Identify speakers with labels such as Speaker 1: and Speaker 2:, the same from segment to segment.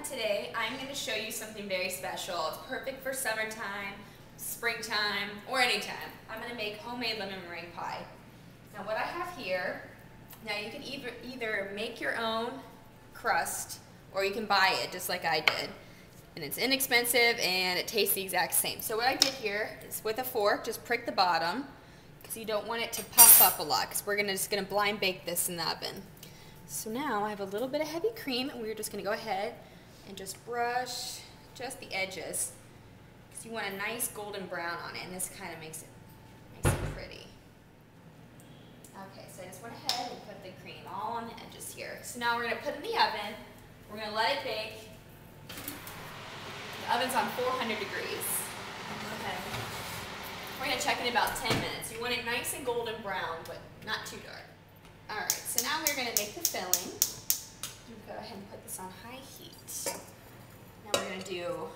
Speaker 1: today I'm going to show you something very special. It's perfect for summertime, springtime, or anytime. I'm going to make homemade lemon meringue pie. Now what I have here, now you can either make your own crust or you can buy it just like I did. And it's inexpensive and it tastes the exact same. So what I did here is with a fork, just prick the bottom because you don't want it to puff up a lot because we're just going to blind bake this in the oven. So now I have a little bit of heavy cream and we're just going to go ahead and just brush just the edges because you want a nice golden brown on it, and this kind of makes it nice and pretty. Okay, so I just went ahead and put the cream all on the edges here. So now we're going to put it in the oven. We're going to let it bake. The oven's on 400 degrees. Okay. We're going to check in about 10 minutes. You want it nice and golden brown, but not too dark. Alright, so now we're going to make the filling. Go ahead and put this on high heat. Now we're going to do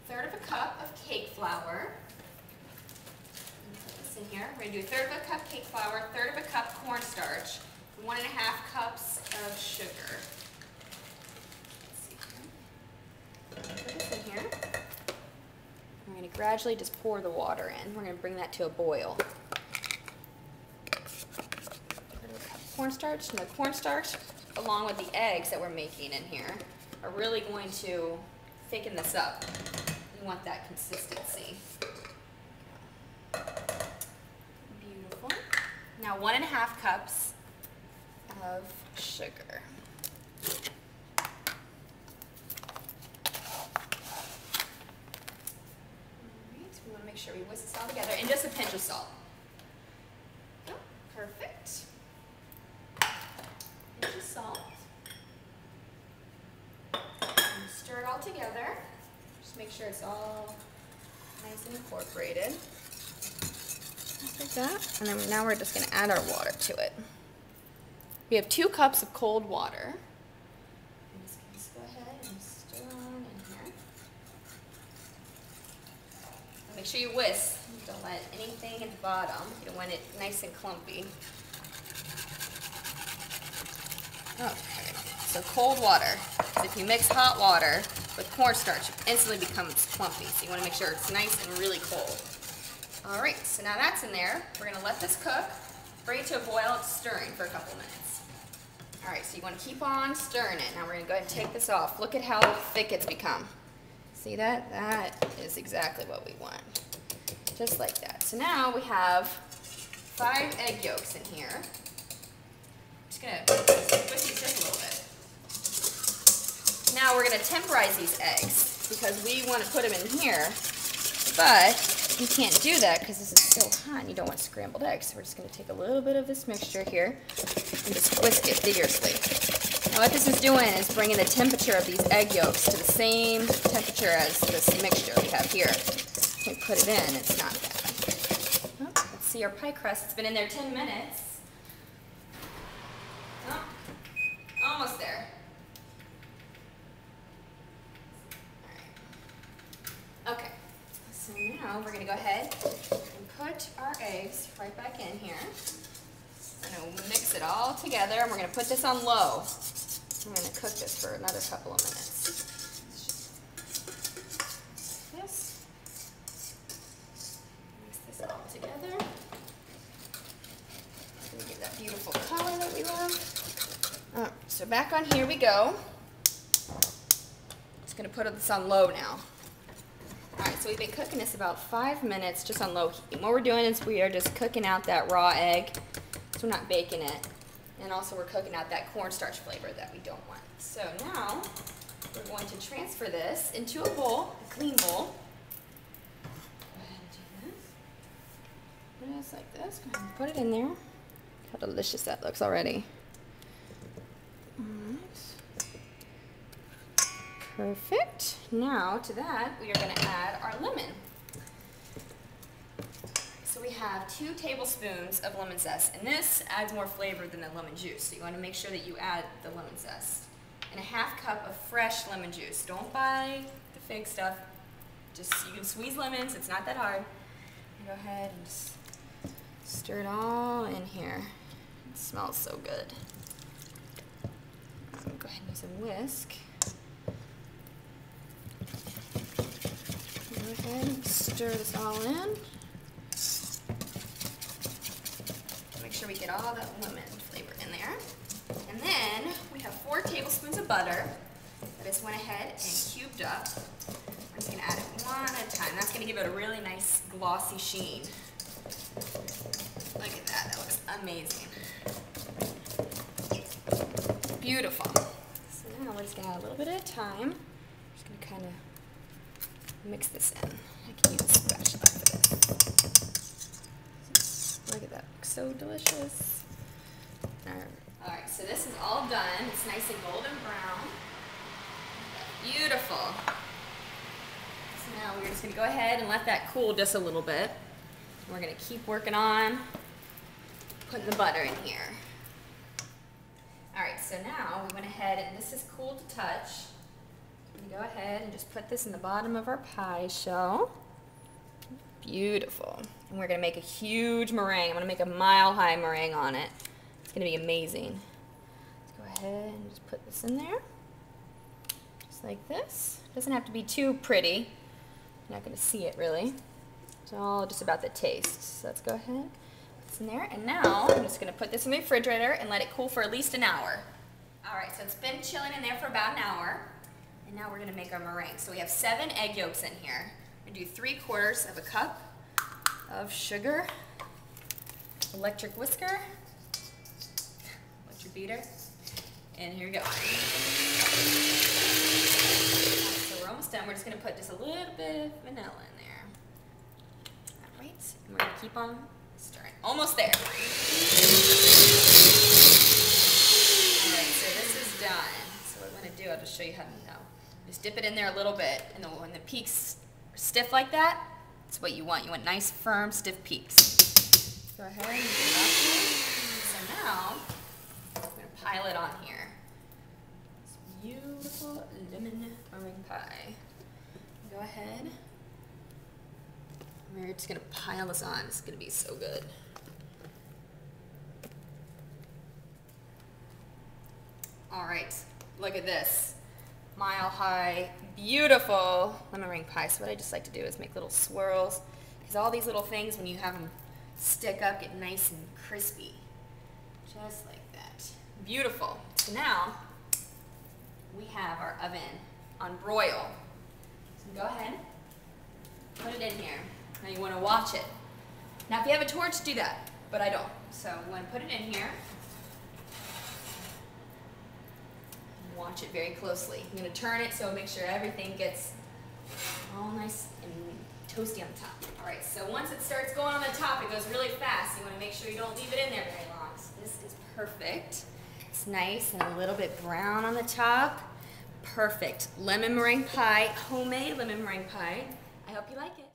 Speaker 1: 1/3 of a cup of cake flour. Put this in here. We're going to do 1/3 of a cup cake flour, 1/3 of a cup cornstarch, 1.5 cups of sugar. Put this in here. We're going to gradually just pour the water in. We're going to bring that to a boil. Cornstarch, and the cornstarch along with the eggs that we're making in here are really going to thicken this up. You want that consistency. Beautiful. Now 1.5 cups of sugar. We want to make sure we whisk this all together, and just a pinch of salt. Oh, perfect. Pinch of salt. And stir it all together. Just make sure it's all nice and incorporated. Just like that. And then now we're just going to add our water to it. We have 2 cups of cold water. I'm just going to go ahead and stir on in here. Make sure you whisk. Don't let anything at the bottom. You don't want it nice and clumpy. Okay, so cold water. So if you mix hot water with cornstarch, it instantly becomes clumpy. So you want to make sure it's nice and really cold. All right, so now that's in there. We're going to let this cook. Bring it to a boil. It's stirring for a couple minutes. All right, so you want to keep on stirring it. Now we're going to go ahead and take this off. Look at how thick it's become. See that? That is exactly what we want. Just like that. So now we have 5 egg yolks in here. I'm just going to twist these just a little bit. Now we're going to temporize these eggs because we want to put them in here, but you can't do that because this is so hot and you don't want scrambled eggs. So we're just going to take a little bit of this mixture here and just whisk it vigorously. Now what this is doing is bringing the temperature of these egg yolks to the same temperature as this mixture we have here. When we put it in, it's not bad. Oh, let's see our pie crust. It's been in there 10 minutes. Oh, almost there. All right. Okay, so now we're going to go ahead and put our eggs right back in here. We're going to mix it all together, and we're going to put this on low. I'm going to cook this for another couple of minutes. This. Mix this all together. It's going to give that beautiful color that we love. So back on here we go. Just going to put this on low now. Alright, so we've been cooking this about 5 minutes just on low heat. And what we're doing is we are just cooking out that raw egg. So we're not baking it. And also we're cooking out that cornstarch flavor that we don't want. So now we're going to transfer this into a bowl, a clean bowl. Go ahead and do this. Just like this. Go ahead and put it in there. How delicious that looks already. Perfect. Now to that we are going to add our lemon. So we have 2 tablespoons of lemon zest, and this adds more flavor than the lemon juice. So you want to make sure that you add the lemon zest. And a 1/2 cup of fresh lemon juice. Don't buy the fake stuff. Just you can squeeze lemons. It's not that hard. And go ahead and just stir it all in here. It smells so good. Go ahead and use a whisk. ahead and stir this all in. Make sure we get all that lemon flavor in there. And then we have 4 tablespoons of butter that I just went ahead and cubed up. I'm just going to add it one at a time. That's going to give it a really nice glossy sheen. Look at that. That looks amazing. Beautiful. So now we're just going to add a little bit at a time. Just going to kind of mix this in. I can use a spatula for this. Look at that. Looks so delicious. All right, so this is all done. It's nice and golden brown. Beautiful. So now we're just going to go ahead and let that cool just a little bit. We're going to keep working on putting the butter in here. All right, so now we went ahead, and this is cool to touch. I'm going to go ahead and just put this in the bottom of our pie shell. Beautiful. And we're going to make a huge meringue. I'm going to make a mile-high meringue on it. It's going to be amazing. Let's go ahead and just put this in there. Just like this. It doesn't have to be too pretty. You're not going to see it really. It's all just about the taste. So let's go ahead, put this in there. And now I'm just going to put this in the refrigerator and let it cool for at least an hour. All right, so it's been chilling in there for about an hour. And now we're going to make our meringue. So we have 7 egg yolks in here. I'm going to do 3/4 of a cup of sugar, electric whisker, electric beater, and here we go. So we're almost done. We're just going to put just a little bit of vanilla in there. All right, and we're going to keep on stirring. Almost there. All right, so this is done. So what I'm going to do, I'll just show you how to know. Just dip it in there a little bit, and when the peaks are stiff like that, that's what you want. You want nice, firm, stiff peaks. Go ahead and do that. So now, I'm going to pile it on here. This beautiful lemon meringue pie. Go ahead. We're just going to pile this on. It's going to be so good. All right, look at this. Mile-high, beautiful lemon meringue pie. So what I just like to do is make little swirls, because all these little things, when you have them stick up, get nice and crispy. Just like that. Beautiful. So now, we have our oven on broil. So go ahead, put it in here. Now you want to watch it. Now if you have a torch, do that, but I don't. So I'm going to put it in here. Watch it very closely. I'm going to turn it so make sure everything gets all nice and toasty on the top. All right, so once it starts going on the top, it goes really fast. You want to make sure you don't leave it in there very long. So this is perfect. It's nice and a little bit brown on the top. Perfect. Lemon meringue pie, homemade lemon meringue pie. I hope you like it.